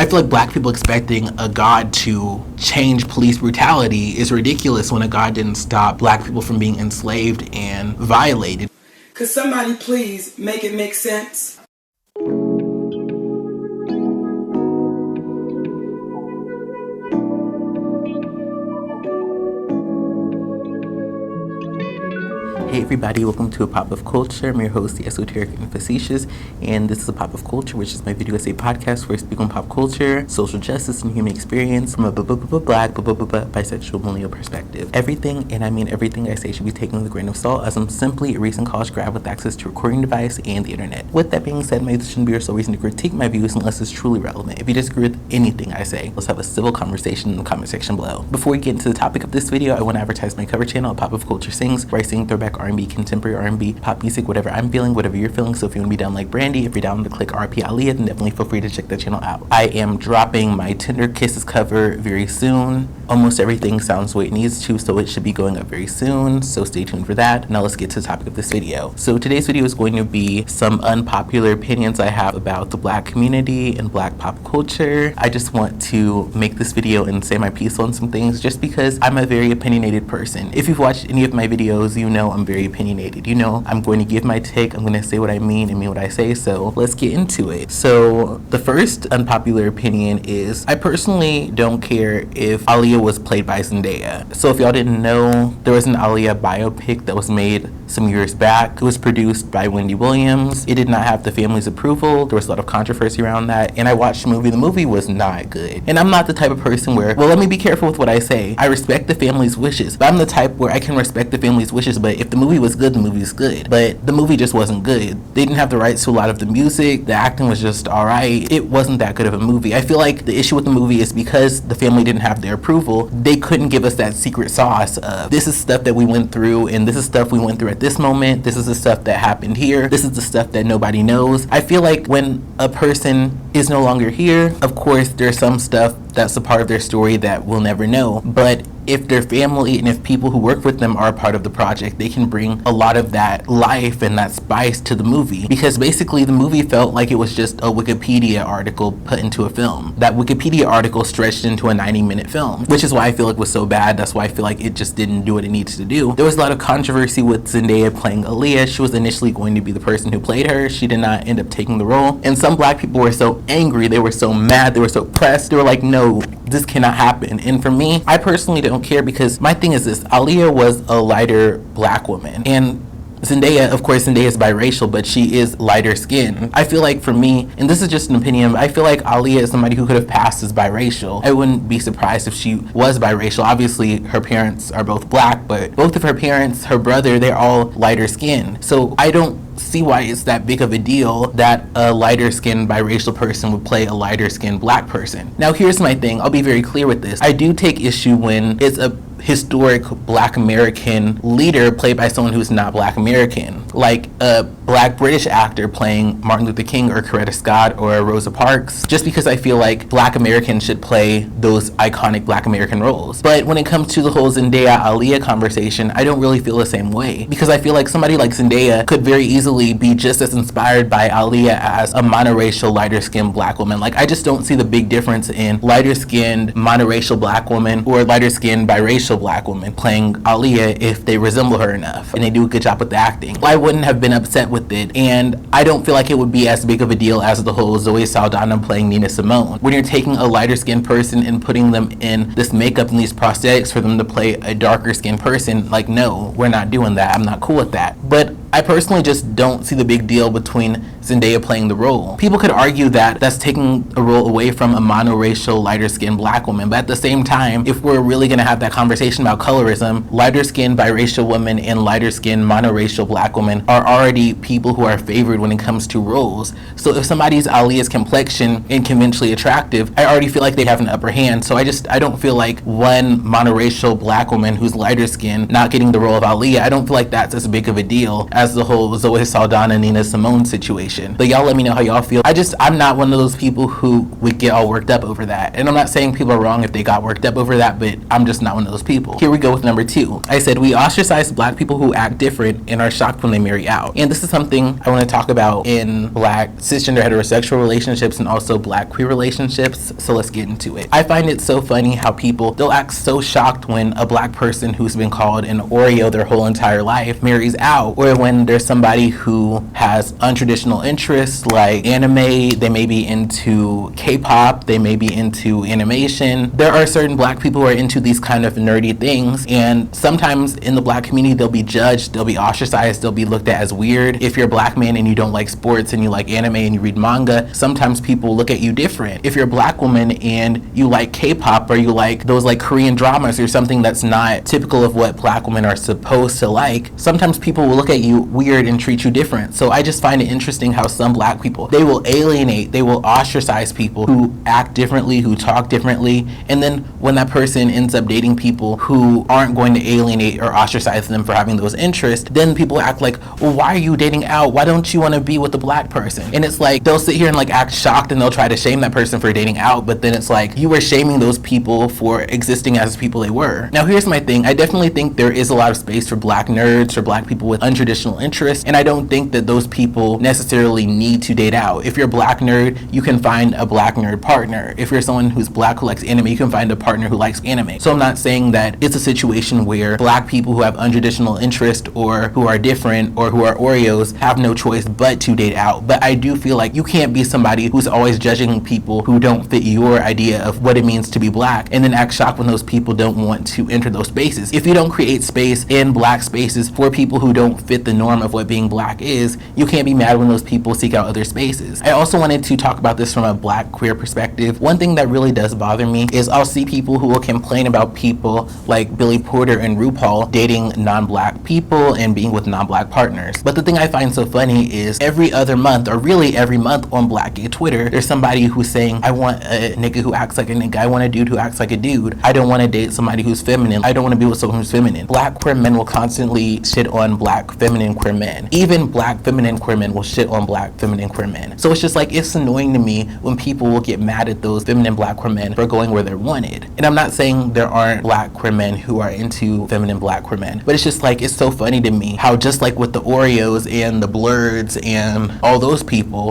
I feel like black people expecting a God to change police brutality is ridiculous when a God didn't stop black people from being enslaved and violated. Could somebody please make it make sense? Hey everybody, welcome to A Pop of Culture. I'm your host, the Esoteric and Facetious, and this is A Pop of Culture, which is my video essay podcast where I speak on pop culture, social justice, and human experience from a black, bisexual, millennial perspective. Everything, and I mean everything I say, should be taken with a grain of salt, as I'm simply a recent college grad with access to a recording device and the internet. With that being said, there shouldn't be or so reason to critique my views unless it's truly relevant. If you disagree with anything I say, let's have a civil conversation in the comment section below. Before we get into the topic of this video, I want to advertise my cover channel, A Pop of Culture Sings, where I sing throwback R&B, contemporary R&B, pop music, whatever I'm feeling, whatever you're feeling. So if you want to be down like Brandy, if you're down to click RP Aaliyah, then definitely feel free to check that channel out. I am dropping my Tender Kisses cover very soon. Almost everything sounds the way it needs to, so it should be going up very soon, so stay tuned for that. Now let's get to the topic of this video. So today's video is going to be some unpopular opinions I have about the black community and black pop culture. I just want to make this video and say my piece on some things just because I'm a very opinionated person. If you've watched any of my videos, you know I'm very opinionated. You know I'm going to give my take, I'm going to say what I mean and mean what I say, so let's get into it. So the first unpopular opinion is I personally don't care if Aaliyah was played by Zendaya. So if y'all didn't know, there was an Aaliyah biopic that was made some years back. It was produced by Wendy Williams. It did not have the family's approval. There was a lot of controversy around that, and I watched the movie. The movie was not good. And I'm not the type of person where, well, let me be careful with what I say. I respect the family's wishes, but I'm the type where I can respect the family's wishes, but if the movie was good, the movie was good. But the movie just wasn't good. They didn't have the rights to a lot of the music. The acting was just alright. It wasn't that good of a movie. I feel like the issue with the movie is because the family didn't have their approval, they couldn't give us that secret sauce of this is stuff that we went through, and this is stuff we went through at this moment, this is the stuff that happened here, this is the stuff that nobody knows. I feel like when a person is no longer here, of course there's some stuff that's a part of their story that we'll never know, but if their family and if people who work with them are a part of the project, they can bring a lot of that life and that spice to the movie, because basically the movie felt like it was just a Wikipedia article put into a film. That Wikipedia article stretched into a 90-minute film, which is why I feel like it was so bad. That's why I feel like it just didn't do what it needs to do. There was a lot of controversy with Zendaya playing Aaliyah. She was initially going to be the person who played her. She did not end up taking the role, and some black people were so angry, they were so mad, they were so pressed, they were like, no, this cannot happen. And for me, I personally don't care, because my thing is this: Aaliyah was a lighter black woman, and Zendaya, of course, Zendaya is biracial, but she is lighter skinned. I feel like for me, and this is just an opinion, I feel like Aaliyah is somebody who could have passed as biracial. I wouldn't be surprised if she was biracial. Obviously, her parents are both black, but both of her parents, her brother, they're all lighter skinned. So I don't see why it's that big of a deal that a lighter skinned biracial person would play a lighter skinned black person. Now here's my thing, I'll be very clear with this. I do take issue when it's a historic black American leader played by someone who's not black American, like a black British actor playing Martin Luther King or Coretta Scott or Rosa Parks, just because I feel like black Americans should play those iconic black American roles. But when it comes to the whole Zendaya Aaliyah conversation, I don't really feel the same way, because I feel like somebody like Zendaya could very easily be just as inspired by Aaliyah as a monoracial lighter skinned black woman. Like, I just don't see the big difference in lighter skinned monoracial black woman or lighter skinned biracial black woman playing Aaliyah if they resemble her enough and they do a good job with the acting. I wouldn't have been upset with it, and I don't feel like it would be as big of a deal as the whole Zoe Saldana playing Nina Simone. When you're taking a lighter skinned person and putting them in this makeup and these prosthetics for them to play a darker skinned person, like, no, we're not doing that. I'm not cool with that. But I personally just don't see the big deal between Zendaya playing the role. People could argue that that's taking a role away from a monoracial, lighter-skinned black woman, but at the same time, if we're really going to have that conversation about colorism, lighter-skinned biracial women and lighter-skinned monoracial black women are already people who are favored when it comes to roles. So if somebody's Aaliyah's complexion and conventionally attractive, I already feel like they have an upper hand. So I don't feel like one monoracial black woman who's lighter-skinned not getting the role of Aaliyah, I don't feel like that's as big of a deal as as the whole 𝘎𝒐𝒍𝒍𝒐𝒘 Nina Simone situation. But y'all let me know how y'all feel. I'm not one of those people who would get all worked up over that. And I'm not saying people are wrong if they got worked up over that, but I'm just not one of those people. Here we go with number 2. I said, we ostracize Black people who act different and are shocked when they marry out. And this is something I want to talk about in Black cisgender heterosexual relationships and also Black queer relationships. So let's get into it. I find it so funny how they'll act so shocked when a Black person who's been called an Oreo their whole entire life marries out, or when there's somebody who has untraditional interests like anime, they may be into K-pop, they may be into animation. There are certain Black people who are into these kind of nerdy things, and sometimes in the Black community they'll be judged, they'll be ostracized, they'll be looked at as weird. If you're a Black man and you don't like sports and you like anime and you read manga, sometimes people look at you different. If you're a Black woman and you like K-pop or you like those like Korean dramas or something that's not typical of what Black women are supposed to like, sometimes people will look at you weird and treat you different. So I just find it interesting how some Black people, they will alienate, they will ostracize people who act differently, who talk differently, and then when that person ends up dating people who aren't going to alienate or ostracize them for having those interests, then people act like, well, why are you dating out? Why don't you want to be with a Black person? And it's like, they'll sit here and like act shocked and they'll try to shame that person for dating out, but then it's like, you were shaming those people for existing as people they were. Now here's my thing, I definitely think there is a lot of space for Black nerds, for Black people with untraditional interests, and I don't think that those people necessarily need to date out. If you're a Black nerd, you can find a Black nerd partner. If you're someone who's Black who likes anime, you can find a partner who likes anime. So I'm not saying that it's a situation where Black people who have untraditional interest or who are different or who are Oreos have no choice but to date out. But I do feel like you can't be somebody who's always judging people who don't fit your idea of what it means to be Black and then act shocked when those people don't want to enter those spaces. If you don't create space in Black spaces for people who don't fit the norm of what being Black is, you can't be mad when those people seek out other spaces. I also wanted to talk about this from a Black queer perspective. One thing that really does bother me is I'll see people who will complain about people like Billy Porter and RuPaul dating non-Black people and being with non-Black partners. But the thing I find so funny is every other month, or really every month on Black gay Twitter, there's somebody who's saying, I want a nigga who acts like a nigga, I want a dude who acts like a dude, I don't want to date somebody who's feminine, I don't want to be with someone who's feminine. Black queer men will constantly shit on Black feminine queer men. Even Black feminine queer men will shit on Black feminine queer men. So it's just like, it's annoying to me when people will get mad at those feminine Black queer men for going where they're wanted. And I'm not saying there aren't Black queer men who are into feminine Black queer men, but it's just like, it's so funny to me how just like with the Oreos and the Blurds and all those people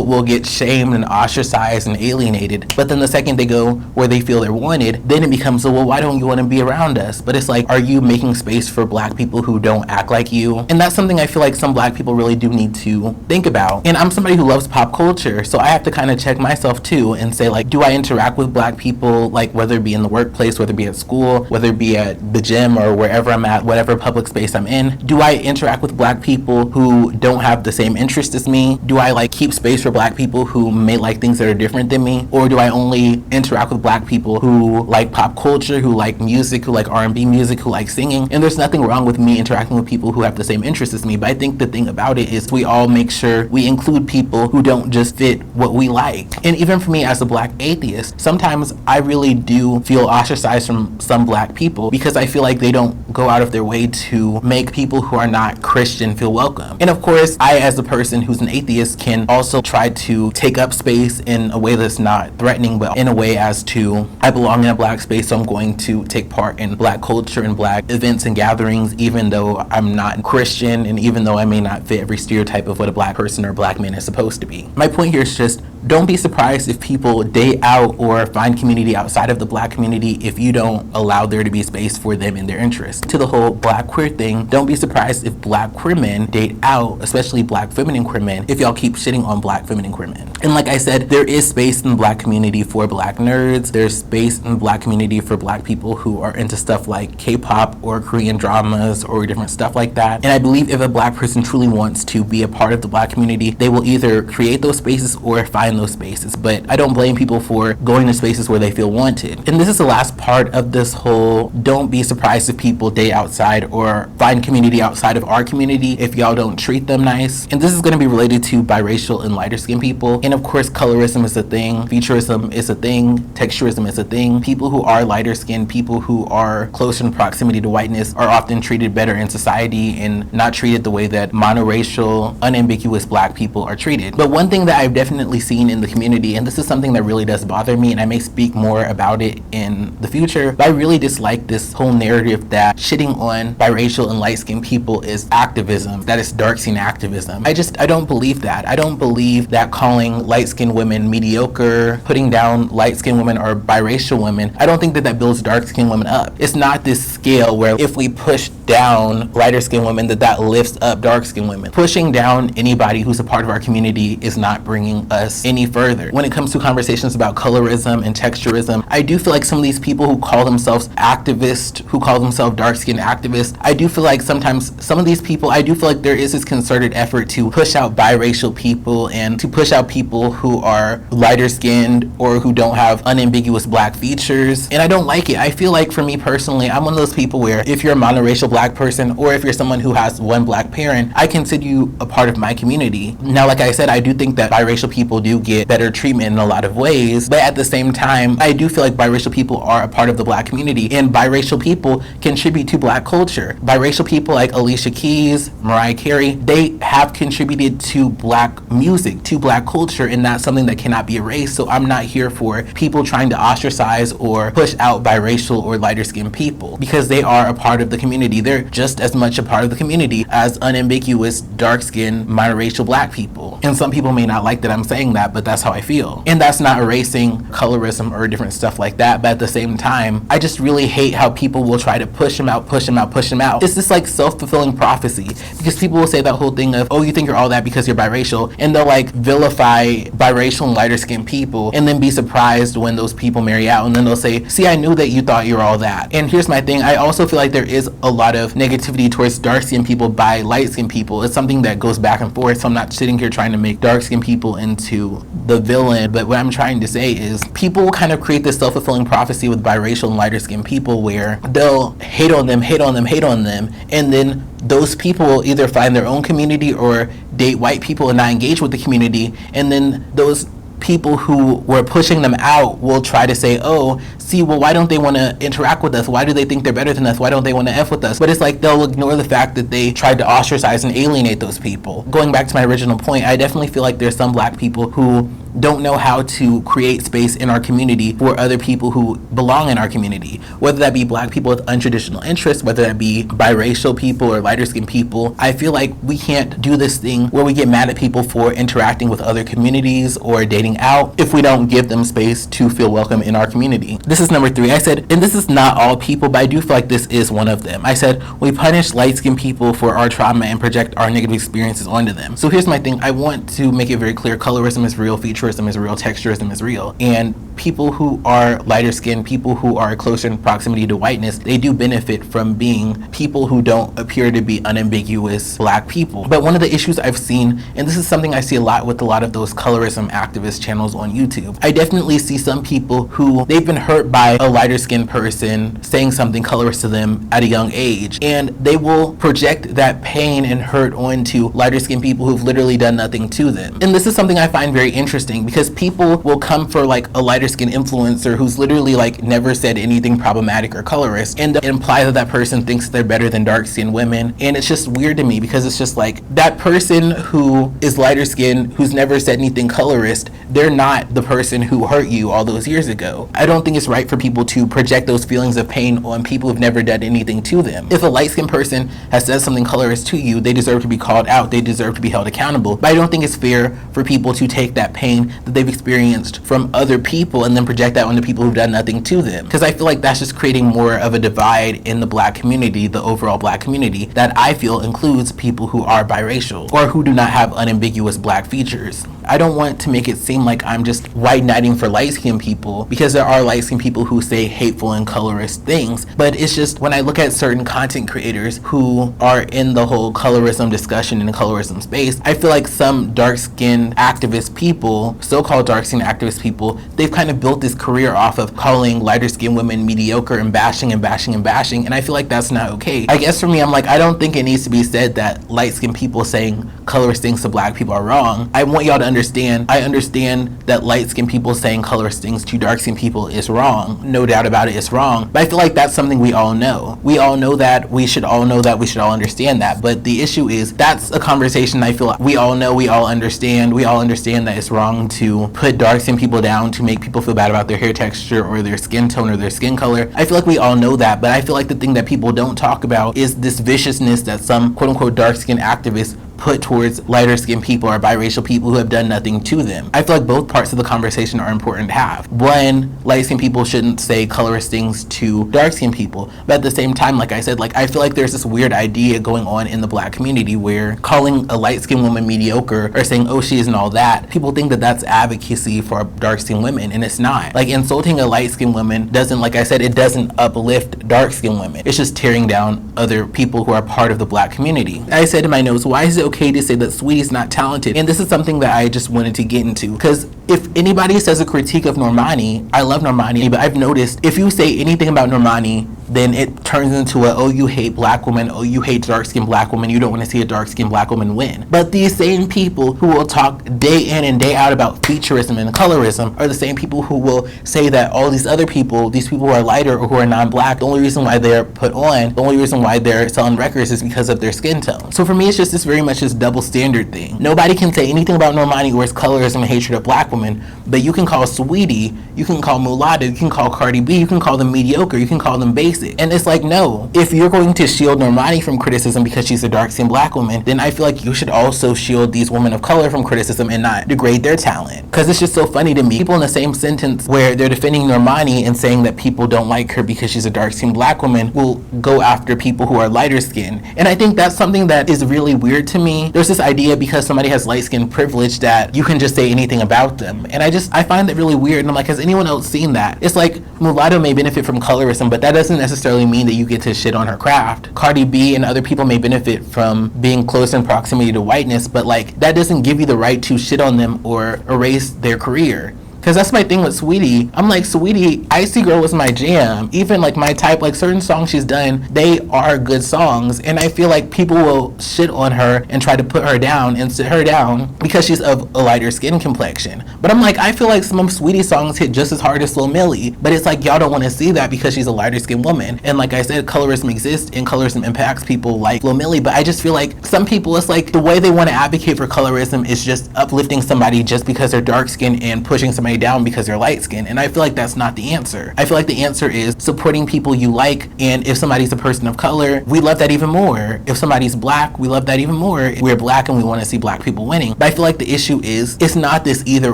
will get shamed and ostracized and alienated, but then the second they go where they feel they're wanted, then it becomes, well, why don't you want to be around us? But it's like, are you making space for Black people who don't act like you? And that's something I feel like some Black people really do need to think about. And I'm somebody who loves pop culture, so I have to kind of check myself too and say, like, do I interact with Black people, like whether it be in the workplace, whether it be at school, whether it be at the gym or wherever I'm at, whatever public space I'm in? Do I interact with Black people who don't have the same interest as me? Do I like keep space for Black people who may like things that are different than me? Or do I only interact with Black people who like pop culture, who like music, who like R&B music, who like singing? And there's nothing wrong with me interacting with people who have the same interests as me, but I think the thing about it is we all make sure we include people who don't just fit what we like. And even for me as a Black atheist, sometimes I really do feel ostracized from some Black people because I feel like they don't go out of their way to make people who are not Christian feel welcome. And of course, I as a person who's an atheist can also try to take up space in a way that's not threatening, but in a way as to, I belong in a Black space, so I'm going to take part in Black culture and Black events and gatherings, even though I'm not Christian and even though I may not fit every stereotype of what a Black person or Black man is supposed to be. My point here is just, don't be surprised if people date out or find community outside of the Black community if you don't allow there to be space for them and their interests. To the whole Black queer thing, don't be surprised if Black queer men date out, especially Black feminine queer men, if y'all keep shitting on Black feminine queer men. And like I said, there is space in the Black community for Black nerds. There's space in the Black community for Black people who are into stuff like K-pop or Korean dramas or different stuff like that. And I believe if a Black person truly wants to be a part of the Black community, they will either create those spaces or find find those spaces, but I don't blame people for going to spaces where they feel wanted. And this is the last part of this whole don't be surprised if people date outside or find community outside of our community if y'all don't treat them nice. And this is going to be related to biracial and lighter skinned people. And of course, colorism is a thing, featureism is a thing, texturism is a thing. People who are lighter skinned, people who are closer in proximity to whiteness are often treated better in society and not treated the way that monoracial, unambiguous black people are treated. But one thing that I've definitely seen in the community, and this is something that really does bother me, and I may speak more about it in the future, but I really dislike this whole narrative that shitting on biracial and light-skinned people is activism, that is dark-skinned activism. I don't believe that. I don't believe that calling light-skinned women mediocre, putting down light-skinned women or biracial women, I don't think that that builds dark-skinned women up. It's not this scale where if we push down lighter-skinned women, that lifts up dark-skinned women. Pushing down anybody who's a part of our community is not bringing us any further. When it comes to conversations about colorism and texturism, I do feel like some of these people who call themselves activists, who call themselves dark-skinned activists, I do feel like sometimes some of these people, I do feel like there is this concerted effort to push out biracial people and to push out people who are lighter-skinned or who don't have unambiguous black features, and I don't like it. I feel like for me personally, I'm one of those people where if you're a monoracial black person or if you're someone who has one black parent, I consider you a part of my community. Now, like I said, I do think that biracial people do get better treatment in a lot of ways, but at the same time, I do feel like biracial people are a part of the black community, and biracial people contribute to black culture. Biracial people like Alicia Keys, Mariah Carey, they have contributed to black music, to black culture, and that's something that cannot be erased. So I'm not here for people trying to ostracize or push out biracial or lighter skinned people, because they are a part of the community. They're just as much a part of the community as unambiguous, dark-skinned, monoracial black people. And some people may not like that I'm saying that, but that's how I feel. And that's not erasing colorism or different stuff like that, but at the same time, I just really hate how people will try to push them out, push them out, push them out. It's this like self-fulfilling prophecy, because people will say that whole thing of, oh, you think you're all that because you're biracial, and they'll like vilify biracial and lighter skinned people and then be surprised when those people marry out, and then they'll say, see, I knew that you thought you were all that. And here's my thing, I also feel like there is a lot of negativity towards dark skinned people by light skinned people. It's something that goes back and forth, so I'm not sitting here trying to make dark skinned people into the villain, but what I'm trying to say is people will kind of create this self-fulfilling prophecy with biracial and lighter skinned people where they'll hate on them, hate on them, hate on them, and then those people will either find their own community or date white people and not engage with the community, and then those people who were pushing them out will try to say, oh, see, well, why don't they want to interact with us? Why do they think they're better than us? Why don't they want to F with us? But it's like they'll ignore the fact that they tried to ostracize and alienate those people. Going back to my original point, I definitely feel like there's some black people who don't know how to create space in our community for other people who belong in our community, whether that be black people with untraditional interests, whether that be biracial people or lighter skinned people. I feel like we can't do this thing where we get mad at people for interacting with other communities or dating out if we don't give them space to feel welcome in our community. This is number 3. I said, and this is not all people, but I do feel like this is one of them. I said, we punish light skinned people for our trauma and project our negative experiences onto them. So here's my thing, I want to make it very clear, colorism is real, featureism is real, texturism is real, and people who are lighter skinned, people who are closer in proximity to whiteness, they do benefit from being people who don't appear to be unambiguous black people. But one of the issues I've seen, and this is something I see a lot with a lot of those colorism activist channels on YouTube, I definitely see some people who they've been hurt by a lighter skinned person saying something colorist to them at a young age, and they will project that pain and hurt onto lighter skinned people who've literally done nothing to them. And this is something I find very interesting, because people will come for like a lighter skinned influencer who's literally like never said anything problematic or colorist and imply that that person thinks they're better than dark skinned women. And it's just weird to me, because it's just like that person who is lighter skinned, who's never said anything colorist, they're not the person who hurt you all those years ago. I don't think it's right for people to project those feelings of pain on people who've never done anything to them. If a light skinned person has said something colorist to you, they deserve to be called out, they deserve to be held accountable. But I don't think it's fair for people to take that pain that they've experienced from other people and then project that onto people who've done nothing to them, because I feel like that's just creating more of a divide in the black community, the overall black community, that I feel includes people who are biracial or who do not have unambiguous black features. I don't want to make it seem like I'm just white knighting for light-skinned people, because there are light-skinned people who say hateful and colorist things, but it's just when I look at certain content creators who are in the whole colorism discussion in the colorism space, I feel like some dark-skinned activist people, so-called dark-skinned activist people, they've kind of built this career off of calling lighter-skinned women mediocre and bashing and bashing and bashing, and I feel like that's not okay. I guess for me, I'm like, I don't think it needs to be said that light-skinned people saying colorist things to black people are wrong. I want y'all to understand, I understand that light-skinned people saying colorist things to dark-skinned people is wrong. No doubt about it, it's wrong. But I feel like that's something we all know. We all know that, we should all know that, we should all understand that. But the issue is, that's a conversation I feel like we all know, we all understand that it's wrong to put dark-skinned people down, to make people feel bad about their hair texture or their skin tone or their skin color. I feel like we all know that, but I feel like the thing that people don't talk about is this viciousness that some quote-unquote dark-skinned activists put towards lighter skinned people or biracial people who have done nothing to them. I feel like both parts of the conversation are important to have. One, light skinned people shouldn't say colorist things to dark skinned people, but at the same time, like I said, like I feel like there's this weird idea going on in the black community where calling a light skinned woman mediocre or saying, oh, she isn't all that, people think that that's advocacy for dark skinned women, and it's not. Like, insulting a light skinned woman doesn't, like I said, it doesn't uplift dark skinned women. It's just tearing down other people who are part of the black community. I said in my notes, why is it okay to say that Saweetie's not talented? And this is something that I just wanted to get into, because if anybody says a critique of Normani, I love Normani, but I've noticed if you say anything about Normani, then it turns into a, oh, you hate black women, oh, you hate dark-skinned black women, you don't want to see a dark-skinned black woman win. But these same people who will talk day in and day out about featureism and colorism are the same people who will say that all these other people, these people who are lighter or who are non-black, the only reason why they're put on, the only reason why they're selling records is because of their skin tone. So for me, it's just this very much this double standard thing. Nobody can say anything about Normani or its colorism and hatred of black women, but you can call Saweetie, you can call Mulatto, you can call Cardi B, you can call them mediocre, you can call them basic. And it's like, no, if you're going to shield Normani from criticism because she's a dark-skinned black woman, then I feel like you should also shield these women of color from criticism and not degrade their talent. Because it's just so funny to me. People in the same sentence where they're defending Normani and saying that people don't like her because she's a dark-skinned black woman will go after people who are lighter skinned. And I think that's something that is really weird to me. There's this idea because somebody has light skin privilege that you can just say anything about them. And I find that really weird. And I'm like, has anyone else seen that? It's like Mulatto may benefit from colorism, but that doesn't necessarily mean that you get to shit on her craft. Cardi B and other people may benefit from being close in proximity to whiteness, but like that doesn't give you the right to shit on them or erase their career. Because that's my thing with Saweetie. I'm like, Saweetie, Icy Girl was my jam. Even like my type, like certain songs she's done, they are good songs. And I feel like people will shit on her and try to put her down and sit her down because she's of a lighter skin complexion. But I'm like, I feel like some of Saweetie's songs hit just as hard as Slow Millie. But it's like, y'all don't want to see that because she's a lighter skinned woman. And like I said, colorism exists and colorism impacts people like Slow Millie. But I just feel like some people, it's like the way they want to advocate for colorism is just uplifting somebody just because they're dark skinned and pushing somebody down because they're light skinned, and I feel like that's not the answer. I feel like the answer is supporting people you like, and if somebody's a person of color, we love that even more. If somebody's black, we love that even more. We're black and we want to see black people winning. But I feel like the issue is, it's not this either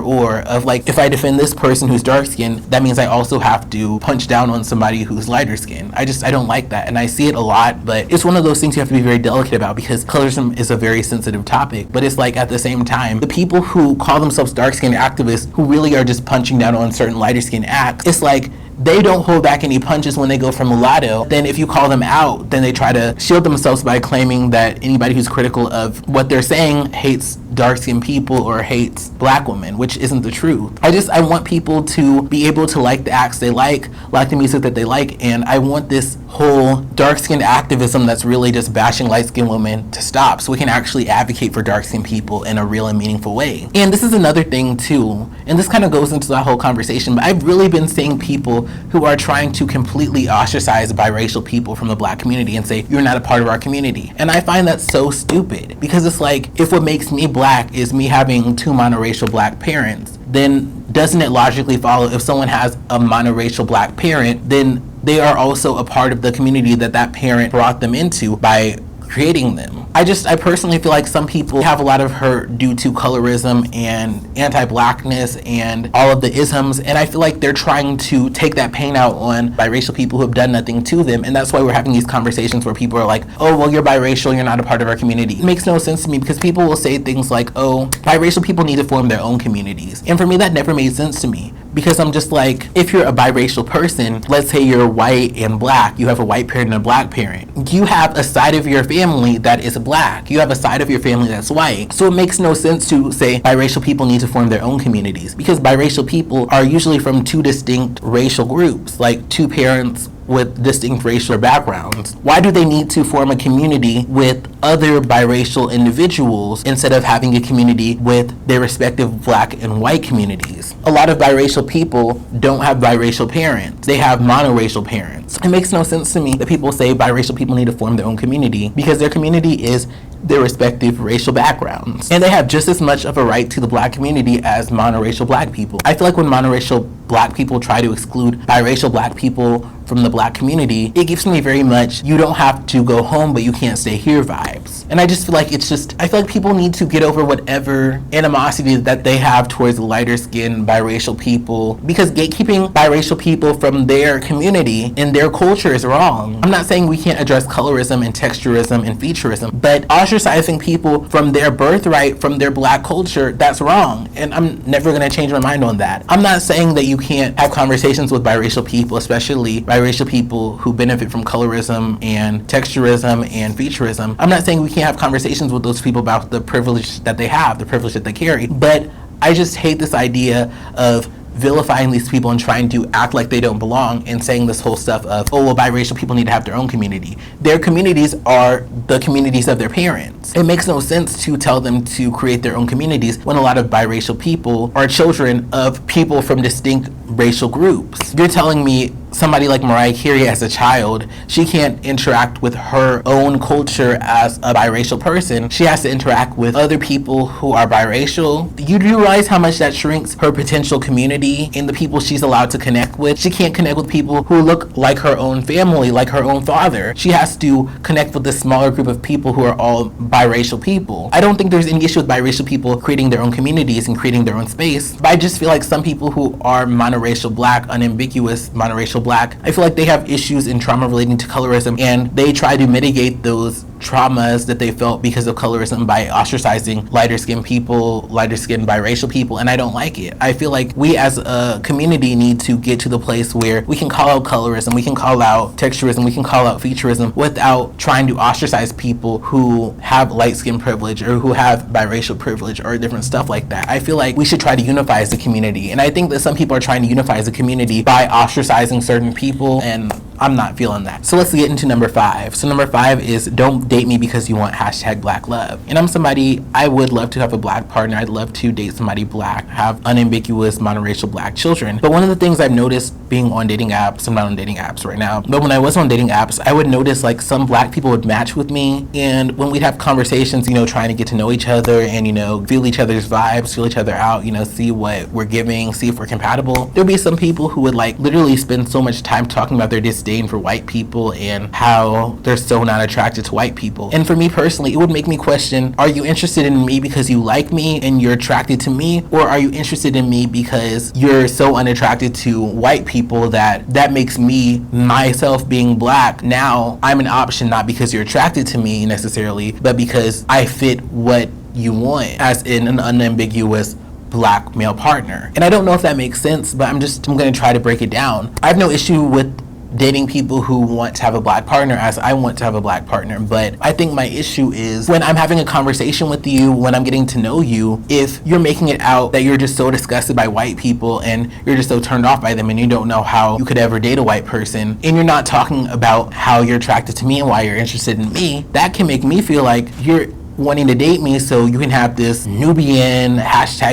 or of like, if I defend this person who's dark skinned, that means I also have to punch down on somebody who's lighter skinned. I don't like that, and I see it a lot, but it's one of those things you have to be very delicate about because colorism is a very sensitive topic. But it's like, at the same time, the people who call themselves dark skinned activists who really are just punching down on certain lighter skinned acts, it's like they don't hold back any punches when they go for Mulatto. Then if you call them out, then they try to shield themselves by claiming that anybody who's critical of what they're saying hates dark-skinned people or hates black women, which isn't the truth. I want people to be able to like the acts they like the music that they like, and I want this whole dark-skinned activism that's really just bashing light-skinned women to stop so we can actually advocate for dark-skinned people in a real and meaningful way. And this is another thing too, and this kind of goes into that whole conversation, but I've really been seeing people who are trying to completely ostracize biracial people from the black community and say, you're not a part of our community. And I find that so stupid, because it's like, if what makes me black is me having two monoracial black parents, then doesn't it logically follow if someone has a monoracial black parent, then they are also a part of the community that that parent brought them into by creating them? I personally feel like some people have a lot of hurt due to colorism and anti-blackness and all of the isms, and I feel like they're trying to take that pain out on biracial people who have done nothing to them, and that's why we're having these conversations where people are like, oh, well, you're biracial, you're not a part of our community. It makes no sense to me because people will say things like, oh, biracial people need to form their own communities. And for me, that never made sense to me, because I'm just like, if you're a biracial person, let's say you're white and black, you have a white parent and a black parent, you have a side of your family that is black, you have a side of your family that's white. So it makes no sense to say biracial people need to form their own communities, because biracial people are usually from two distinct racial groups, like two parents with distinct racial backgrounds. Why do they need to form a community with other biracial individuals instead of having a community with their respective black and white communities? A lot of biracial people don't have biracial parents. They have monoracial parents. It makes no sense to me that people say biracial people need to form their own community, because their community is their respective racial backgrounds, and they have just as much of a right to the black community as monoracial black people. I feel like when monoracial black people try to exclude biracial black people from the black community, it gives me very much, you don't have to go home but you can't stay here vibes. And I just feel like I feel like people need to get over whatever animosity that they have towards lighter skinned biracial people, because gatekeeping biracial people from their community and their culture is wrong. I'm not saying we can't address colorism and texturism and featureism, but ostracizing people from their birthright, from their black culture, that's wrong. And I'm never gonna change my mind on that. I'm not saying that you can't have conversations with biracial people, especially biracial people who benefit from colorism and texturism and featureism. I'm not saying we can't have conversations with those people about the privilege that they have, the privilege that they carry, but I just hate this idea of vilifying these people and trying to act like they don't belong and saying this whole stuff of, oh, well, biracial people need to have their own community. Their communities are the communities of their parents. It makes no sense to tell them to create their own communities when a lot of biracial people are children of people from distinct racial groups. You're telling me somebody like Mariah Carey as a child, she can't interact with her own culture as a biracial person. She has to interact with other people who are biracial. You do realize how much that shrinks her potential community and the people she's allowed to connect with? She can't connect with people who look like her own family, like her own father. She has to connect with this smaller group of people who are all biracial people. I don't think there's any issue with biracial people creating their own communities and creating their own space, but I just feel like some people who are monoracial black, unambiguous monoracial black, I feel like they have issues in trauma relating to colorism, and they try to mitigate those traumas that they felt because of colorism by ostracizing lighter skinned people, lighter skinned biracial people, and I don't like it. I feel like we as a community need to get to the place where we can call out colorism, we can call out texturism, we can call out featureism without trying to ostracize people who have light skin privilege or who have biracial privilege or different stuff like that. I feel like we should try to unify as a community, and I think that some people are trying to unify as a community by ostracizing certain people, and I'm not feeling that. So let's get into number 5. So number 5 is don't date me because you want #black love. And I'm somebody, I would love to have a black partner. I'd love to date somebody black, have unambiguous monoracial black children. But one of the things I've noticed being on dating apps, I'm not on dating apps right now, but when I was on dating apps, I would notice like some black people would match with me, and when we'd have conversations, trying to get to know each other and, feel each other's vibes, feel each other out, see what we're giving, see if we're compatible, there'd be some people who would like literally spend so much time talking about their disdain for white people and how they're so not attracted to white people. And for me personally, it would make me question, are you interested in me because you like me and you're attracted to me, or are you interested in me because you're so unattracted to white people that makes me, myself being black, now I'm an option, not because you're attracted to me necessarily, but because I fit what you want as in an unambiguous black male partner. And I don't know if that makes sense, but I'm going to try to break it down. I have no issue with dating people who want to have a black partner as I want to have a black partner, but I think my issue is when I'm having a conversation with you, when I'm getting to know you, if you're making it out that you're just so disgusted by white people and you're just so turned off by them and you don't know how you could ever date a white person, and you're not talking about how you're attracted to me and why you're interested in me, that can make me feel like you're wanting to date me so you can have this Nubian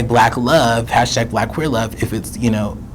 #black love, #black queer love if it's,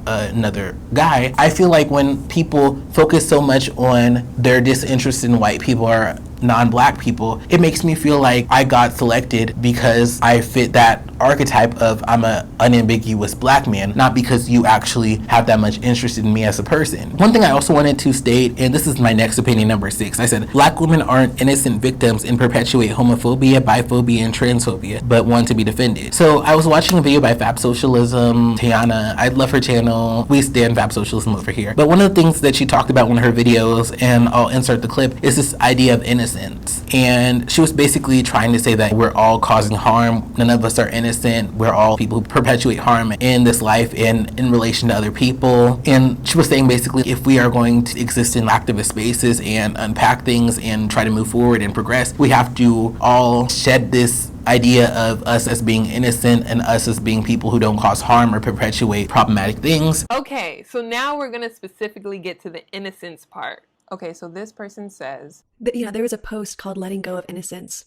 another guy. I feel like when people focus so much on their disinterest in white people or non-black people, it makes me feel like I got selected because I fit that archetype of I'm an unambiguous black man, not because you actually have that much interest in me as a person. One thing I also wanted to state, and this is my next opinion, number 6, I said black women aren't innocent victims and perpetuate homophobia, biphobia, and transphobia, but want to be defended. So I was watching a video by Fab Socialism, Tiana. I love her channel. We stand Fab Socialism over here. But one of the things that she talked about in her videos, and I'll insert the clip, is this idea of innocence. And she was basically trying to say that we're all causing harm. None of us are innocent. We're all people who perpetuate harm in this life and in relation to other people. And she was saying basically if we are going to exist in activist spaces and unpack things and try to move forward and progress, we have to all shed this idea of us as being innocent and us as being people who don't cause harm or perpetuate problematic things. Okay, so now we're going to specifically get to the innocence part. Okay, so this person says, there was a post called Letting Go of Innocence,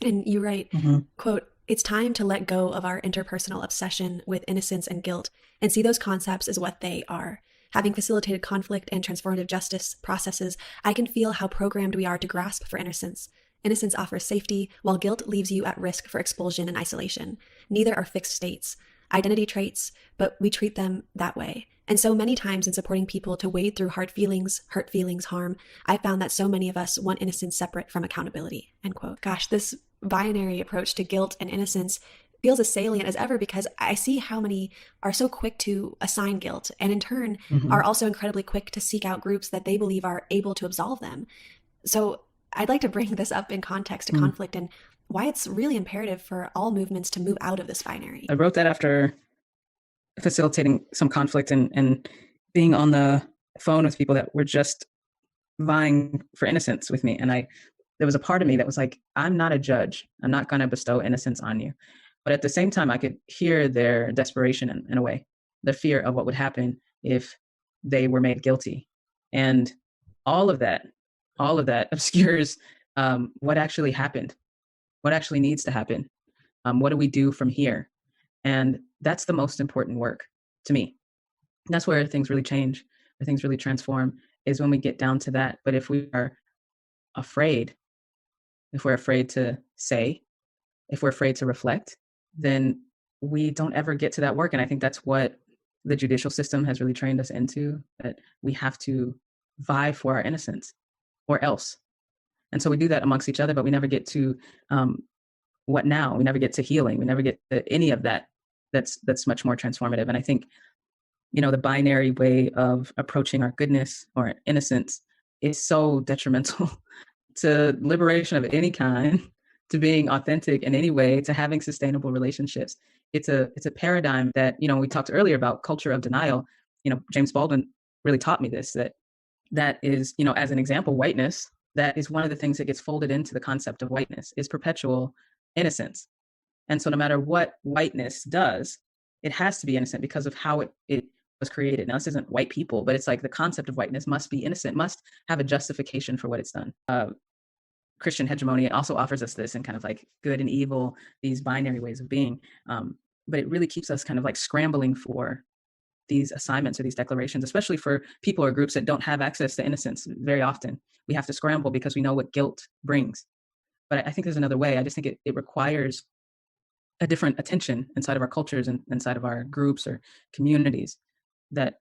and you write, quote, "It's time to let go of our interpersonal obsession with innocence and guilt and see those concepts as what they are. Having facilitated conflict and transformative justice processes, I can feel how programmed we are to grasp for innocence. Innocence offers safety, while guilt leaves you at risk for expulsion and isolation. Neither are fixed states, identity traits, but we treat them that way. And so many times in supporting people to wade through hurt feelings, harm, I found that so many of us want innocence separate from accountability," end quote. Gosh, this binary approach to guilt and innocence feels as salient as ever because I see how many are so quick to assign guilt and in turn are also incredibly quick to seek out groups that they believe are able to absolve them. So I'd like to bring this up in context to conflict and why it's really imperative for all movements to move out of this binary. I wrote that after facilitating some conflict and being on the phone with people that were just vying for innocence with me. And there was a part of me that was like, I'm not a judge. I'm not going to bestow innocence on you. But at the same time, I could hear their desperation in a way, the fear of what would happen if they were made guilty. And all of that obscures what actually happened, what actually needs to happen. What do we do from here? And that's the most important work to me. That's where things really change, where things really transform, is when we get down to that. But if we are afraid, if we're afraid to say, if we're afraid to reflect, then we don't ever get to that work. And I think that's what the judicial system has really trained us into, that we have to vie for our innocence or else. And so we do that amongst each other, but we never get to what now? We never get to healing. We never get to any of that. That's much more transformative. And I think, the binary way of approaching our goodness or innocence is so detrimental to liberation of any kind, to being authentic in any way, to having sustainable relationships. It's a paradigm that, we talked earlier about culture of denial. James Baldwin really taught me this, that is, as an example, whiteness, that is one of the things that gets folded into the concept of whiteness, is perpetual innocence. And so no matter what whiteness does, it has to be innocent because of how it was created. Now, this isn't white people, but it's like the concept of whiteness must be innocent, must have a justification for what it's done. Christian hegemony also offers us this in kind of like good and evil, these binary ways of being. But it really keeps us kind of like scrambling for these assignments or these declarations, especially for people or groups that don't have access to innocence. Very often we have to scramble because we know what guilt brings. But I think there's another way. I just think it requires a different attention inside of our cultures and inside of our groups or communities, that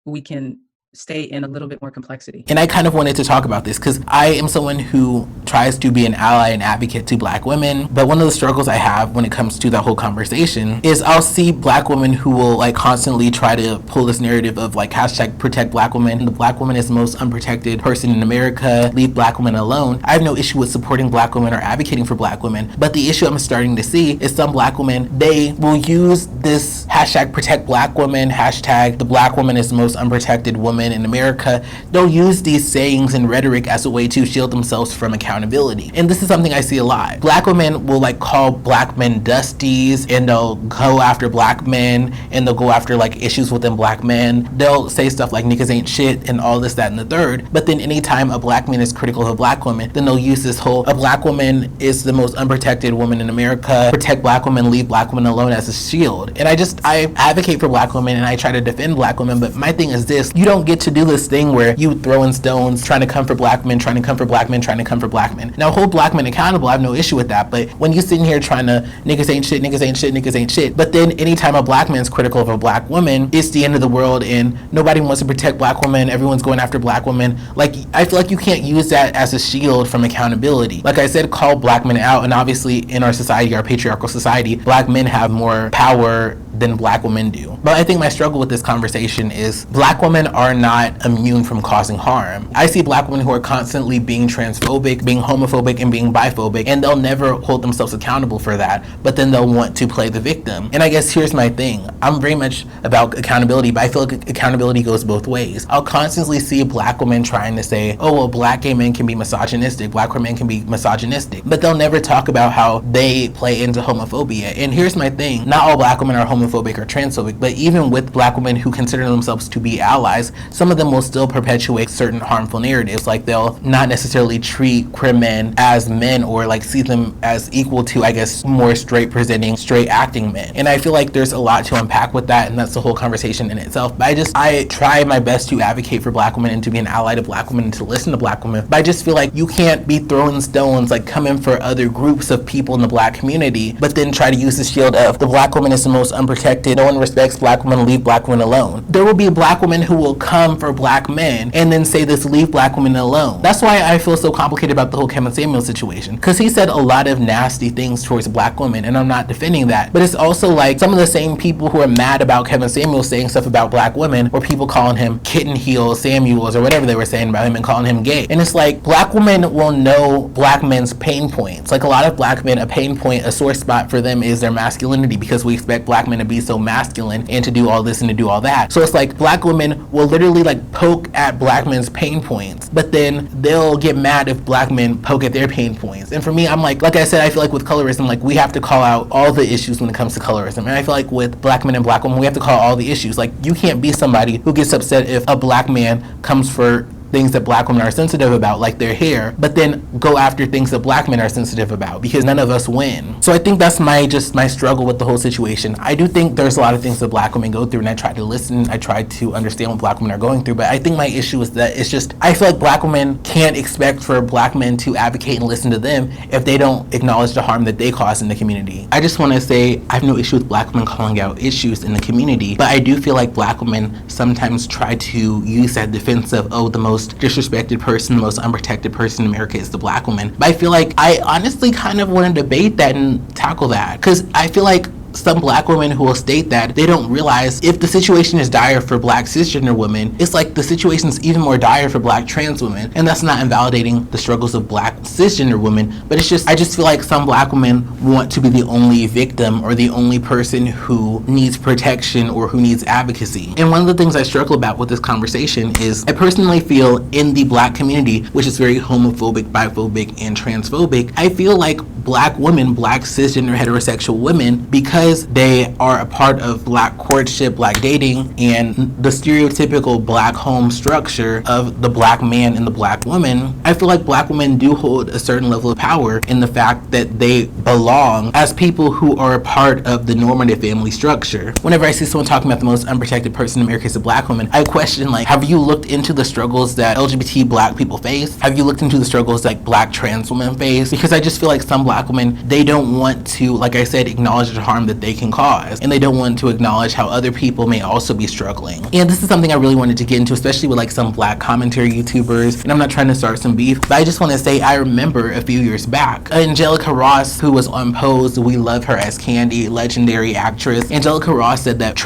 we can stay in a little bit more complexity. And I kind of wanted to talk about this because I am someone who tries to be an ally and advocate to Black women, but one of the struggles I have when it comes to that whole conversation is I'll see Black women who will like constantly try to pull this narrative of like hashtag protect Black women. The Black woman is the most unprotected person in America. Leave Black women alone. I have no issue with supporting Black women or advocating for Black women, but the issue I'm starting to see is some Black women, they will use this hashtag protect Black women, hashtag the Black woman is the most unprotected woman in America. They'll use these sayings and rhetoric as a way to shield themselves from accountability. And this is something I see a lot. Black women will like call Black men dusties, and they'll go after Black men, and they'll go after like issues within Black men. They'll say stuff like niggas ain't shit and all this, that, and the third. But then anytime a Black man is critical of a Black woman, then they'll use this whole a Black woman is the most unprotected woman in America. Protect Black women, leave Black women alone as a shield. And I advocate for Black women and I try to defend Black women, but my thing is this: you don't get to do this thing where you throwing stones, trying to come for black men, trying to come for black men, trying to come for black men. Now, hold black men accountable, I have no issue with that, but when you sitting here trying to niggas ain't shit, niggas ain't shit, niggas ain't shit, but then anytime a black man's critical of a black woman, it's the end of the world and nobody wants to protect black women, everyone's going after black women. Like, I feel like you can't use that as a shield from accountability. Like I said, call black men out, and obviously in our society, our patriarchal society, black men have more power than black women do. But I think my struggle with this conversation is black women are not immune from causing harm. I see black women who are constantly being transphobic, being homophobic, and being biphobic, and they'll never hold themselves accountable for that, but then they'll want to play the victim. And I guess here's my thing. I'm very much about accountability, but I feel like accountability goes both ways. I'll constantly see black women trying to say, oh, well, black gay men can be misogynistic, black women can be misogynistic, but they'll never talk about how they play into homophobia. And here's my thing. Not all black women are homophobic or transphobic, but even with black women who consider themselves to be allies, some of them will still perpetuate certain harmful narratives. Like, they'll not necessarily treat queer men as men or like see them as equal to, I guess, more straight presenting, straight acting men. And I feel like there's a lot to unpack with that, and that's the whole conversation in itself. But I try my best to advocate for black women and to be an ally to black women and to listen to black women. But I just feel like you can't be throwing stones, like coming for other groups of people in the black community, but then try to use the shield of the black woman is the most unprotected, no one respects black women, leave black women alone. There will be black women who will come for black men and then say this, leave black women alone. That's why I feel so complicated about the whole Kevin Samuels situation, because he said a lot of nasty things towards black women, and I'm not defending that, but it's also like some of the same people who are mad about Kevin Samuels saying stuff about black women were people calling him kitten heel Samuels or whatever they were saying about him and calling him gay. And it's like, black women will know black men's pain points. Like, a lot of black men, a pain point, a sore spot for them is their masculinity, because we expect black men to be so masculine and to do all this and to do all that. So it's like black women will literally like poke at black men's pain points, but then they'll get mad if black men poke at their pain points. And for me, I'm like I said, I feel like with colorism, like, we have to call out all the issues when it comes to colorism. And I feel like with black men and black women, we have to call all the issues. Like, you can't be somebody who gets upset if a black man comes for things that black women are sensitive about, like their hair, but then go after things that black men are sensitive about, because none of us win. So I think that's my struggle with the whole situation. I do think there's a lot of things that black women go through, and I try to listen, I try to understand what black women are going through, but I think my issue is that it's just, I feel like black women can't expect for black men to advocate and listen to them if they don't acknowledge the harm that they cause in the community. I just want to say, I have no issue with black women calling out issues in the community, but I do feel like black women sometimes try to use that defense of, oh, the most disrespected person, the most unprotected person in America is the black woman. But I feel like I honestly kind of want to debate that and tackle that, because I feel like some black women who will state that they don't realize if the situation is dire for black cisgender women, it's like the situation is even more dire for black trans women. And that's not invalidating the struggles of black cisgender women, but it's just, I just feel like some black women want to be the only victim or the only person who needs protection or who needs advocacy. And one of the things I struggle about with this conversation is I personally feel in the black community, which is very homophobic, biphobic, and transphobic, I feel like black women, black cisgender heterosexual women, because they are a part of black courtship, black dating, and the stereotypical black home structure of the black man and the black woman, I feel like black women do hold a certain level of power in the fact that they belong as people who are a part of the normative family structure. Whenever I see someone talking about the most unprotected person in America is a black woman, I question, like, have you looked into the struggles that LGBT black people face? Have you looked into the struggles like black trans women face? Because I just feel like some black women, they don't want to, like I said, acknowledge the harm that they can cause, and they don't want to acknowledge how other people may also be struggling. And this is something I really wanted to get into, especially with like some black commentary YouTubers, and I'm not trying to start some beef, but I just want to say I remember a few years back, Angelica Ross, who was on Pose, we love her as Candy, legendary actress. Angelica Ross said that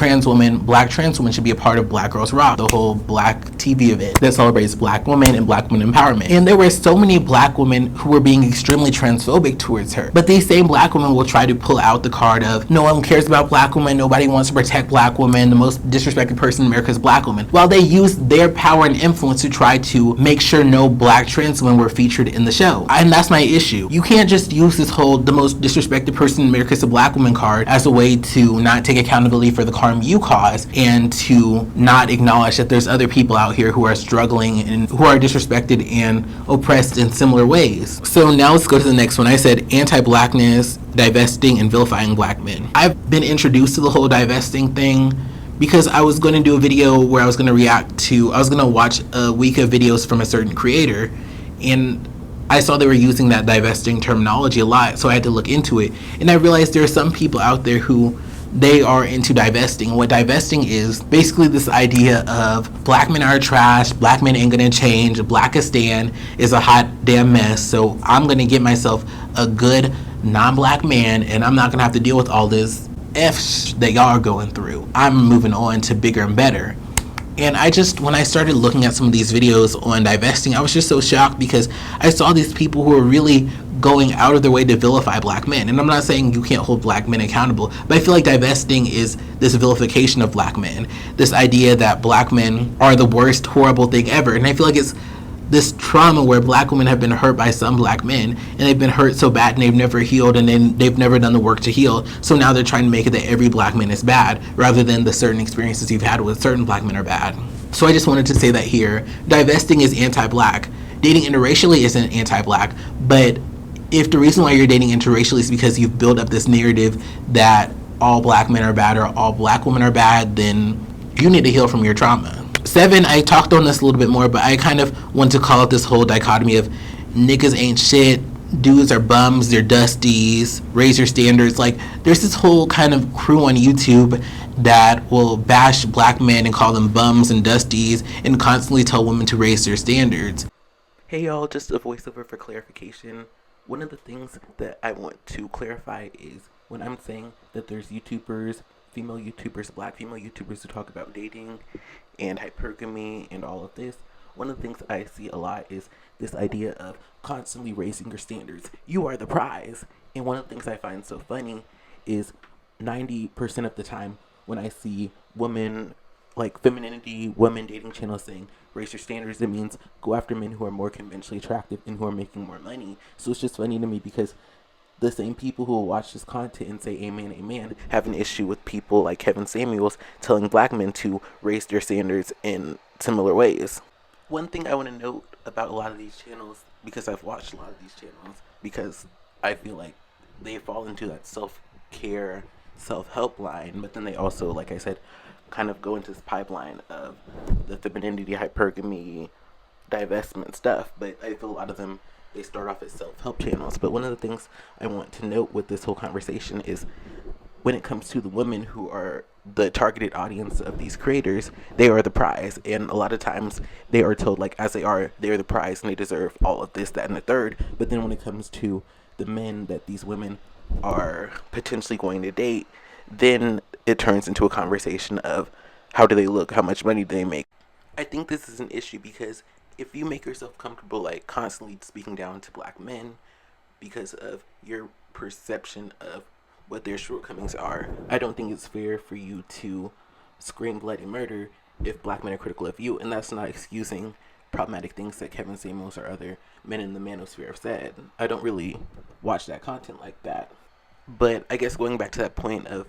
black trans women should be a part of Black Girls Rock, the whole black TV event that celebrates black women and black women empowerment. And there were so many black women who were being extremely transphobic towards her, but these same black women will try to pull out the card of no one cares about black women, nobody wants to protect black women, the most disrespected person in America is black women, while they use their power and influence to try to make sure no black trans women were featured in the show. And that's my issue. You can't just use this whole the most disrespected person in America is a black woman card as a way to not take accountability for the harm you cause and to not acknowledge that there's other people out here who are struggling and who are disrespected and oppressed in similar ways. So now let's go to the next one. I said anti-blackness, divesting, and vilifying black men. I've been introduced to the whole divesting thing because I was going to do a video where I was going to watch a week of videos from a certain creator, and I saw they were using that divesting terminology a lot, so I had to look into it. And I realized there are some people out there who they are into divesting. What divesting is basically this idea of black men are trash, black men ain't gonna change, Blaquistan is a hot damn mess, so I'm gonna get myself a good non-black man and I'm not gonna have to deal with all this that y'all are going through. I'm moving on to bigger and better. And when I started looking at some of these videos on divesting, I was just so shocked because I saw these people who are really going out of their way to vilify black men. And I'm not saying you can't hold black men accountable, but I feel like divesting is this vilification of black men. This idea that black men are the worst, horrible thing ever. And I feel like it's this trauma where black women have been hurt by some black men, and they've been hurt so bad and they've never healed, and then they've never done the work to heal. So now they're trying to make it that every black man is bad, rather than the certain experiences you've had with certain black men are bad. So I just wanted to say that here. Divesting is anti-black. Dating interracially isn't anti-black, but if the reason why you're dating interracially is because you've built up this narrative that all black men are bad or all black women are bad, then you need to heal from your trauma. 7, I talked on this a little bit more, but I kind of want to call out this whole dichotomy of niggas ain't shit, dudes are bums, they're dusties, raise your standards. Like, there's this whole kind of crew on YouTube that will bash black men and call them bums and dusties and constantly tell women to raise their standards. Hey y'all, just a voiceover for clarification. One of the things that I want to clarify is when I'm saying that there's YouTubers, female YouTubers, black female YouTubers who talk about dating and hypergamy and all of this, one of the things I see a lot is this idea of constantly raising your standards. You are the prize. And one of the things I find so funny is 90% of the time when I see women, like femininity, women dating channels saying, raise your standards, it means go after men who are more conventionally attractive and who are making more money. So it's just funny to me because the same people who will watch this content and say amen, amen, have an issue with people like Kevin Samuels telling black men to raise their standards in similar ways. One thing I want to note about a lot of these channels, because I've watched a lot of these channels, because I feel like they fall into that self-care, self-help line, but then they also, like I said, kind of go into this pipeline of the femininity, hypergamy, divestment stuff. But I feel a lot of them, they start off as self-help channels. But one of the things I want to note with this whole conversation is when it comes to the women who are the targeted audience of these creators, they are the prize. And a lot of times they are told, like, as they're the prize and they deserve all of this, that, and the third. But then when it comes to the men that these women are potentially going to date, then it turns into a conversation of how do they look, how much money do they make. I think this is an issue because if you make yourself comfortable like constantly speaking down to black men because of your perception of what their shortcomings are, I don't think it's fair for you to scream bloody murder if black men are critical of you. And that's not excusing problematic things that Kevin Samuels or other men in the manosphere have said. I don't really watch that content like that. But I guess going back to that point of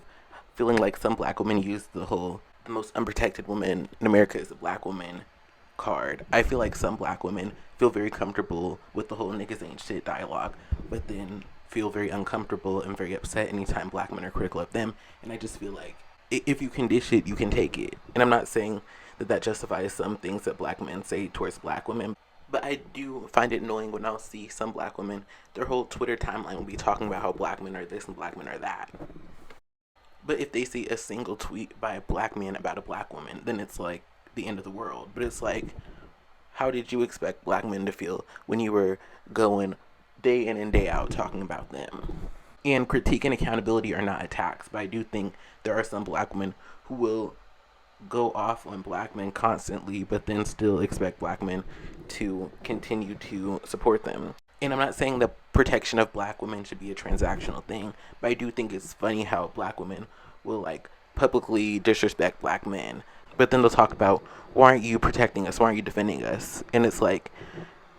feeling like some black women use the most unprotected woman in America is a black woman card. I feel like some black women feel very comfortable with the whole niggas ain't shit dialogue, but then feel very uncomfortable and very upset anytime black men are critical of them. And I just feel like if you can dish it, you can take it. And I'm not saying that justifies some things that black men say towards black women, but I do find it annoying when I'll see some black women, their whole Twitter timeline will be talking about how black men are this and black men are that. But if they see a single tweet by a black man about a black woman, then it's like the end of the world. But it's like, how did you expect black men to feel when you were going day in and day out talking about them? And critique and accountability are not attacks, but I do think there are some black women who will go off on black men constantly, but then still expect black men to continue to support them. And I'm not saying the protection of black women should be a transactional thing, but I do think it's funny how black women will like publicly disrespect black men, but then they'll talk about, why aren't you protecting us? Why aren't you defending us? And it's like,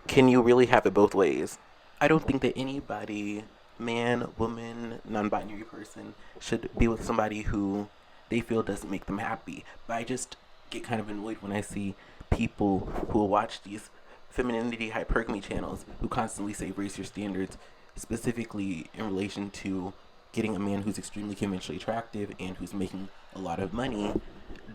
can you really have it both ways? I don't think that anybody, man, woman, non-binary person, should be with somebody who they feel doesn't make them happy. But I just get kind of annoyed when I see people who will watch these femininity hypergamy channels who constantly say raise your standards, specifically in relation to getting a man who's extremely conventionally attractive and who's making a lot of money,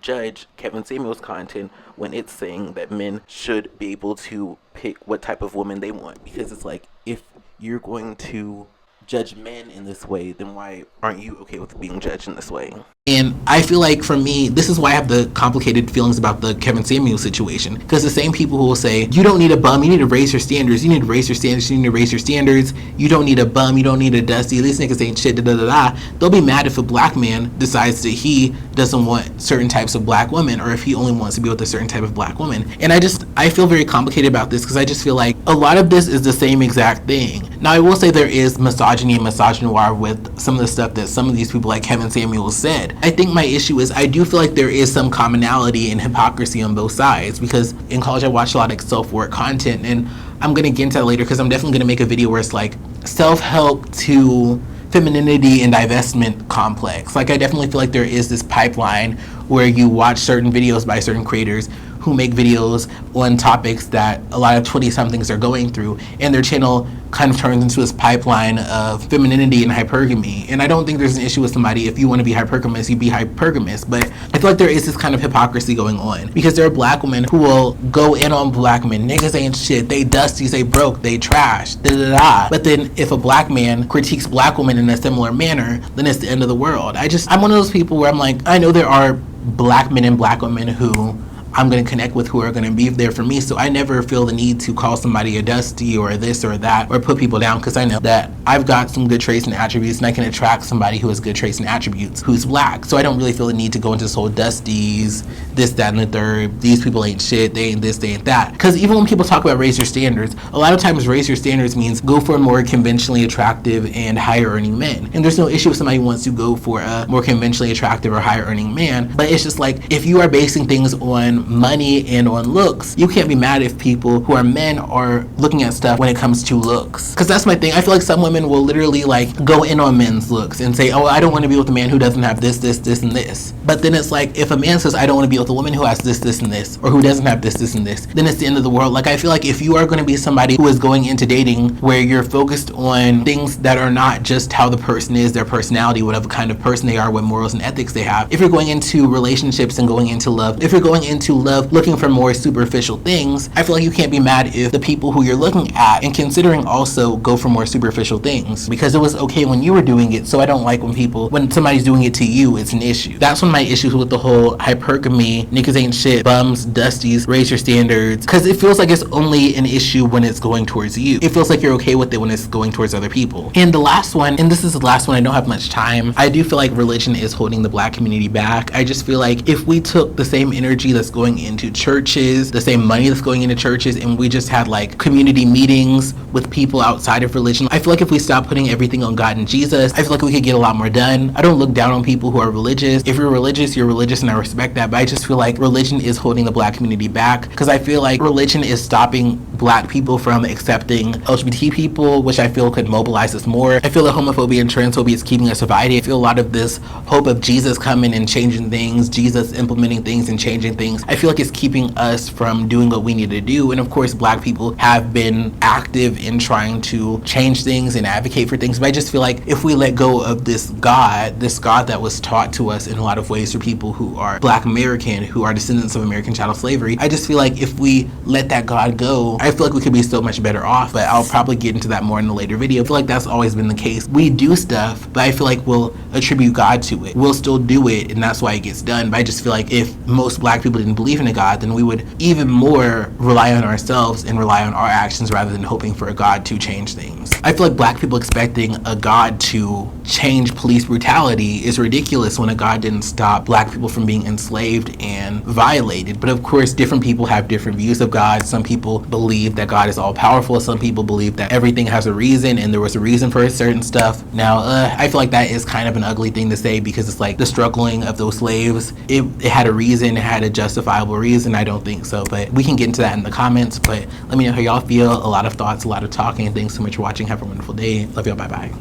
judge Kevin Samuels content when it's saying that men should be able to pick what type of woman they want? Because it's like, if you're going to judge men in this way, then why aren't you okay with being judged in this way? And I feel like, for me, this is why I have the complicated feelings about the Kevin Samuels situation. Because the same people who will say, you don't need a bum, you need to raise your standards, you need to raise your standards, you need to raise your standards, you don't need a bum, you don't need a dusty, these niggas ain't shit, da da da da. They'll be mad if a black man decides that he doesn't want certain types of black women, or if he only wants to be with a certain type of black woman. And I feel very complicated about this, because I just feel like a lot of this is the same exact thing. Now, I will say there is misogyny and misogynoir with some of the stuff that some of these people like Kevin Samuels said. I think my issue is, I do feel like there is some commonality and hypocrisy on both sides, because in college I watched a lot of self-work content, and I'm going to get into that later, because I'm definitely going to make a video where it's like self-help to femininity and divestment complex. Like, I definitely feel like there is this pipeline where you watch certain videos by certain creators who make videos on topics that a lot of 20-somethings are going through, and their channel kind of turns into this pipeline of femininity and hypergamy. And I don't think there's an issue with somebody, if you want to be hypergamous, you be hypergamous, but I feel like there is this kind of hypocrisy going on, because there are black women who will go in on black men, niggas ain't shit, they dusties, they broke, they trash, da da da. But then if a black man critiques black women in a similar manner, then it's the end of the world. I'm one of those people where I'm like, I know there are black men and black women who I'm going to connect with, who are going to be there for me. So I never feel the need to call somebody a dusty or this or that, or put people down, because I know that I've got some good traits and attributes, and I can attract somebody who has good traits and attributes who's black. So I don't really feel the need to go into this whole dusties, this, that, and the third, these people ain't shit, they ain't this, they ain't that. Because even when people talk about raise your standards, a lot of times raise your standards means go for more conventionally attractive and higher earning men. And there's no issue if somebody wants to go for a more conventionally attractive or higher earning man, but it's just like, if you are basing things on money and on looks, you can't be mad if people who are men are looking at stuff when it comes to looks. Because that's my thing. I feel like some women will literally like go in on men's looks and say, oh, I don't want to be with a man who doesn't have this, this, this, and this. But then it's like, if a man says, I don't want to be with a woman who has this, this, and this, or who doesn't have this, this, and this, then it's the end of the world. Like, I feel like if you are going to be somebody who is going into dating where you're focused on things that are not just how the person is, their personality, whatever kind of person they are, what morals and ethics they have, if you're going into relationships and going into love, if you're going into love looking for more superficial things, I feel like you can't be mad if the people who you're looking at and considering also go for more superficial things, because it was okay when you were doing it. So I don't like when somebody's doing it to you, it's an issue. That's one of my issues with the whole hypergamy, niggas ain't shit, bums, dusties, raise your standards, because it feels like it's only an issue when it's going towards you. It feels like you're okay with it when it's going towards other people. And the last one, and this is the last one, I don't have much time, I do feel like religion is holding the black community back. I just feel like if we took the same energy that's going into churches, the same money that's going into churches, and we just had like community meetings with people outside of religion, I feel like if we stop putting everything on God and Jesus, I feel like we could get a lot more done. I don't look down on people who are religious. If you're religious, you're religious, and I respect that, but I just feel like religion is holding the black community back, because I feel like religion is stopping black people from accepting LGBT people, which I feel could mobilize us more. I feel that homophobia and transphobia is keeping us divided. I feel a lot of this hope of Jesus coming and changing things, Jesus implementing things and changing things, I feel like it's keeping us from doing what we need to do. And of course, black people have been active in trying to change things and advocate for things, but I just feel like if we let go of this God that was taught to us in a lot of ways for people who are black American, who are descendants of American chattel slavery, I just feel like if we let that God go, I feel like we could be so much better off. But I'll probably get into that more in a later video. I feel like that's always been the case. We do stuff, but I feel like we'll attribute God to it. We'll still do it, and that's why it gets done. But I just feel like if most black people didn't believe in a God, then we would even more rely on ourselves and rely on our actions rather than hoping for a God to change things. I feel like black people expecting a God to change police brutality is ridiculous when a God didn't stop black people from being enslaved and violated. But of course, different people have different views of God. Some people believe that God is all powerful. Some people believe that everything has a reason and there was a reason for certain stuff. Now, I feel like that is kind of an ugly thing to say, because it's like the struggling of those slaves, it had a reason, it had a justifiable reason. I don't think so, but we can get into that in the comments. But let me know how y'all feel. A lot of thoughts, a lot of talking. Thanks so much for watching. Have a wonderful day. Love y'all. Bye bye.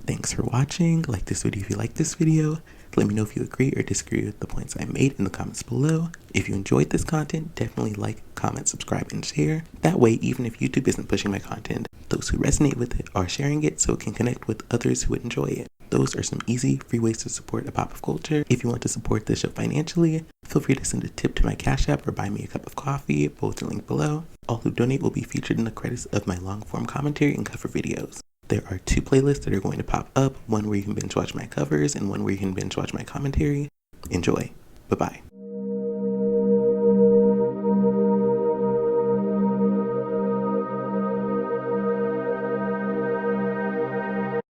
Thanks for watching. Like this video if you like this video. Let me know if you agree or disagree with the points I made in the comments below. If you enjoyed this content, definitely like, comment, subscribe, and share. That way, even if YouTube isn't pushing my content, those who resonate with it are sharing it so it can connect with others who would enjoy it. Those Those are some easy, free ways to support a pop of culture. If you want to support this show financially, feel free to send a tip to my Cash App or buy me a cup of coffee. Both are linked below. All who donate will be featured in the credits of my long-form commentary and cover videos. There are 2 playlists that are going to pop up, one where you can binge watch my covers and one where you can binge watch my commentary. Enjoy. Bye-bye.